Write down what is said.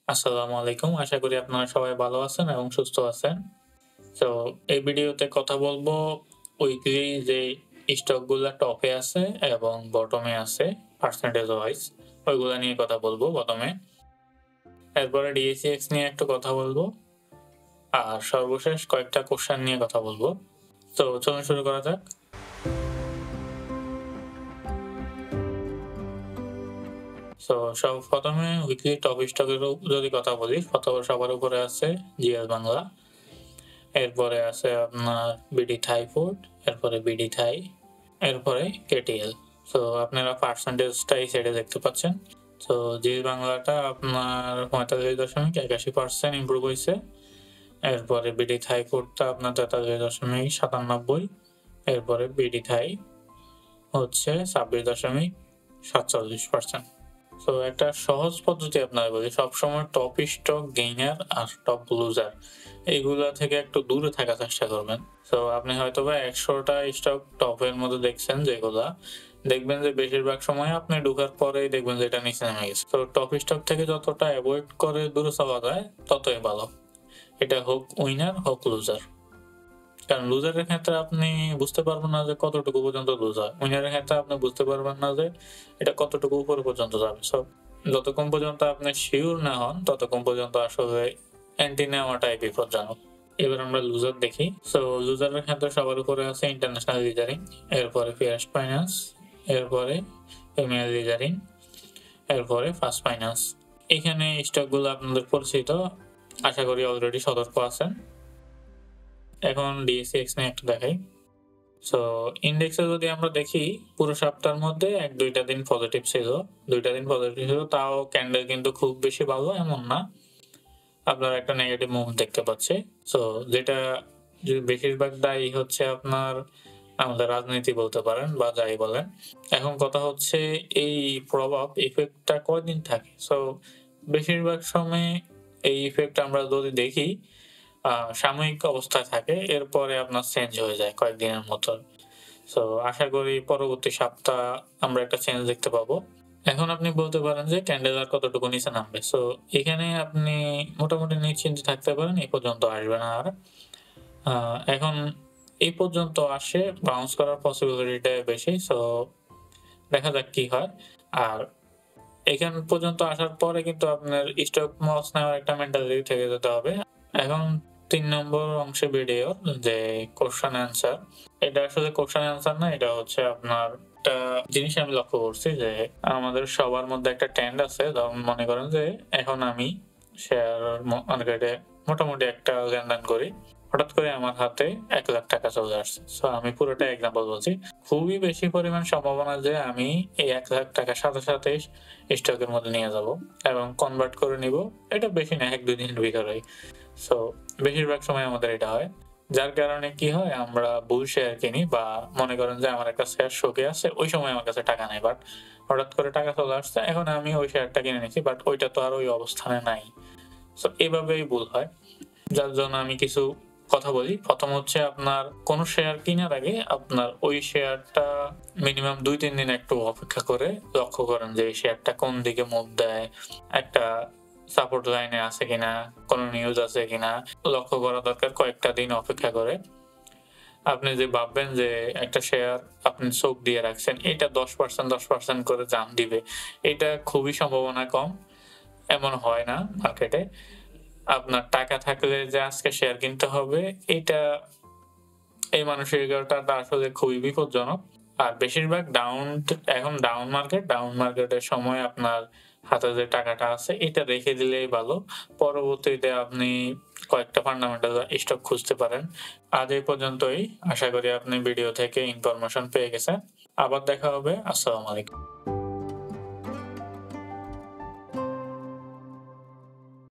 আসসালামু আলাইকুম। আশা করি আপনারা সবাই ভালো আছেন এবং সুস্থ আছেন। তো এই ভিডিওতে কথা বলবো উইকলি যে স্টকগুলা টপে আছে এবং বটমে আছে পার্সেন্টেজ ওয়াইজ ওইগুলা নিয়ে কথা বলবো ১ম এ। এরপরে ডিএসইএক্স নিয়ে একটু কথা বলবো। আর সর্বশেষ কয়েকটা কোয়েশ্চেন নিয়ে কথা বলবো। তো চলুন শুরু করা যাক। সো ১ম এ উইকলি টপ স্টকের যদি কথা বলি, সবার উপরে আছে জিএল বাংলা। এরপরে আছে আপনার বিডি থাই ফুড, এরপরে বিডি থাই, এরপরে কেটিএল। সো আপনারা পার্সেন্টেজটা এই সাইডে দেখতে পাচ্ছেন। তো জিএল বাংলাটা আপনার ৪৫.৮১% ইমপ্রুভ হইছে। এরপরে বিডি থাই ফুডটা আপনার ৪৩.৯৭। এরপরে বিডি থাই হচ্ছে ২৬.৪৭%। তো একটা সহজ পদ্ধতি আপনাদের বলি, সবসময় টপ স্টক গেইনার আর টপ লুজার এইগুলা থেকে একটু দূরে থাকার চেষ্টা করবেন। তো আপনি হয়তোবা ১০০টা স্টক টপের মধ্যে দেখছেন, যেগুলা দেখবেন যে বেশিরভাগ সময় আপনি ঢোকার পরেই দেখবেন যে এটা নিচে নেমে গেছে। তো টপ স্টক থেকে যতটা অ্যাভয়েড করে দূরে চলা যায় ততই ভালো। এটা হোক উইনার হোক লুজার। কারণ লুজারের ক্ষেত্রে আপনি বুঝতে পারবেন না যে কতটুকু পর্যন্ত লুজ হয়। উইনারের ক্ষেত্রে আপনি বুঝতে পারবেন না যে এটা কতটুকু উপরে পর্যন্ত যাবে। সো যতক্ষণ পর্যন্ত আপনি সিউর না হন ততক্ষণ পর্যন্ত আসলে এন্ট্রি নেওয়াটাই বিপজ্জনক। এবার আমরা লুজার দেখি। সো লুজারের ক্ষেত্রে সবার উপরে আছে ইন্টারন্যাশনাল লিজারিং, এরপরে ফার্স্ট ফাইন্যান্স, এরপরে প্রিমিয়ার লিজারিং, এরপরে ফার্স্ট ফাইন্যান্স। এখানে স্টকগুলো আপনাদের পরিচিত, আশা করি অলরেডি সতর্ক আছেন। এখন ডিএসইএক্স নিয়ে একটু দেখাই। সো ইন্ডেক্সে যদি আমরা দেখি, পুরো সপ্তাহের মধ্যে ১-২টা দিন পজিটিভ ছিল। ২টা দিন পজিটিভ ছিল, তাও ক্যান্ডেল কিন্তু খুব বেশি ভালো এমন না। আপনারা একটা নেগেটিভ মুভমেন্ট দেখতে পাচ্ছি। সো যেটা বেশিরভাগ দায়ী হচ্ছে আপনার আমাদের রাজনীতি বলতে পারেন বা যাই বলেন। এখন কথা হচ্ছে এই প্রভাব ইফেক্টটা কয়দিন থাকে? সো বেশিরভাগ সময় এই ইফেক্ট আমরা যদি দেখি সাময়িক অবস্থায় থাকে, এরপরে আপনার চেঞ্জ হয়ে যায় কয়েকদিনের মতো। সো আশা করি পরবর্তী সপ্তাহ আমরা একটা চেঞ্জ দেখতে পাবো। এখন আপনি বলতে পারেন যে ক্যান্ডেল আর কতটুকু নিচে নামবে। সো এখানে আপনি মোটামুটি নিশ্চিন্তে থাকতে পারেন, এই পর্যন্ত আসবে না আর। এখন এই পর্যন্ত আসে, বাউন্স করার পসিবিলিটিটা বেশি। সো দেখা যাক কি হয়। আর এখান পর্যন্ত আসার পরে কিন্তু আপনার স্টপ লস নেওয়ার একটা মেন্টালিটি থেকে যেতে হবে। এখন ৩ নম্বর অংশে ভিডিও যে কোয়েশ্চেন অ্যান্সার। এটা আসলে কোয়েশ্চেন অ্যান্সার না, এটা হচ্ছে আপনার একটা জিনিস আমি লক্ষ্য করছি যে আমাদের সবার মধ্যে একটা ট্রেন্ড আছে। যেমন মনে করেন যে এখন আমি শেয়ার মার্কেটে মোটামুটি একটা লেনদেন করি। হঠাৎ করে আমার হাতে ৳১,০০,০০০ চলে আসছে। সো আমি পুরোটা এক্সাম্পল বলছি। খুবই বেশি পরিমাণ সম্ভাবনা যে আমি এই ৳১,০০,০০০ সাথে সাথেই স্টকের মধ্যে নিয়ে যাব এবং কনভার্ট করে নিব। এটা বেশি না, ১-২ দিনের ভিতরেই। সো বেশিরভাগ সময় আমাদের এটা হয়। যার কারণে কি হয়, আমরা ভুল শেয়ার কিনি বা মনে করেন যে আমার একটা শেয়ার শোকে আছে, ওই সময় আমার কাছে টাকা নাই। বাট হঠাৎ করে টাকা চলে আসছে, এখন আমি ওই শেয়ারটা কিনে নিচ্ছি, বাট ওইটা তো আর ওই অবস্থানে নাই। সো এভাবেই ভুল হয়। যার জন্য আমি কিছু কথা বলি। ১ম হচ্ছে আপনার কোন শেয়ার কিনার আগে আপনার ওই শেয়ারটা মিনিমাম ২-৩ দিন একটু অপেক্ষা করে লক্ষ্য করেন যে এই শেয়ারটা কোন দিকে মুভ দেয়, একটা সাপোর্ট লাইনে আছে কিনা, কোন নিউজ আছে কিনা লক্ষ্য করা দরকার কয়েকটা দিন অপেক্ষা করে। আপনি যে ভাববেন যে একটা শেয়ার আপনি চোখ দিয়ে রাখছেন, এটা ১০% করে জাম্প দিবে, এটা খুবই সম্ভাবনা কম। এমন হয় না মার্কেটে। আপনার টাকা থাকলে যে আজকে শেয়ার কিনতে হবে, এইটা এই মানসিকতাটা আসলে খুবই বিপজ্জনক। আর বেশিরভাগ এখন ডাউন মার্কেটের সময় আপনার হাতে যে টাকাটা আছে এটা রেখে দিলেই ভালো। পরবর্তীতে আপনি কয়েকটা ফান্ডামেন্টাল স্টক খুঁজতে পারেন। আজ এই পর্যন্তই। আশা করি আপনি ভিডিও থেকে ইনফরমেশন পেয়ে গেছেন। আবার দেখা হবে। আসসালামু আলাইকুম।